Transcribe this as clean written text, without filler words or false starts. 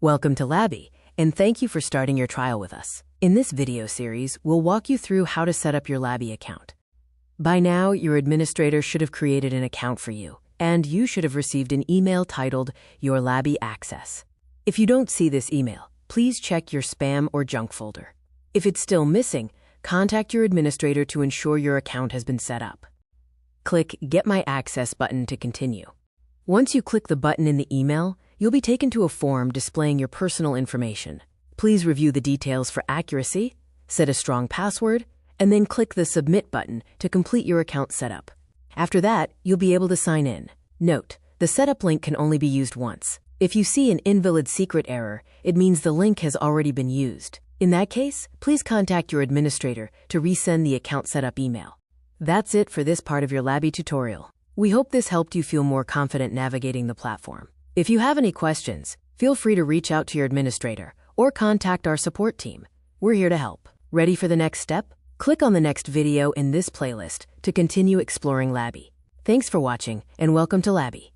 Welcome to Labii, and thank you for starting your trial with us. In this video series, we'll walk you through how to set up your Labii account. By now, your administrator should have created an account for you, and you should have received an email titled Your Labii Access. If you don't see this email, please check your spam or junk folder. If it's still missing, contact your administrator to ensure your account has been set up. Click Get My Access button to continue. Once you click the button in the email, you'll be taken to a form displaying your personal information. Please review the details for accuracy, set a strong password, and then click the Submit button to complete your account setup. After that, you'll be able to sign in. Note, the setup link can only be used once. If you see an invalid secret error, it means the link has already been used. In that case, please contact your administrator to resend the account setup email. That's it for this part of your Labii tutorial. We hope this helped you feel more confident navigating the platform. If you have any questions, feel free to reach out to your administrator or contact our support team. We're here to help. Ready for the next step? Click on the next video in this playlist to continue exploring Labii. Thanks for watching and welcome to Labii.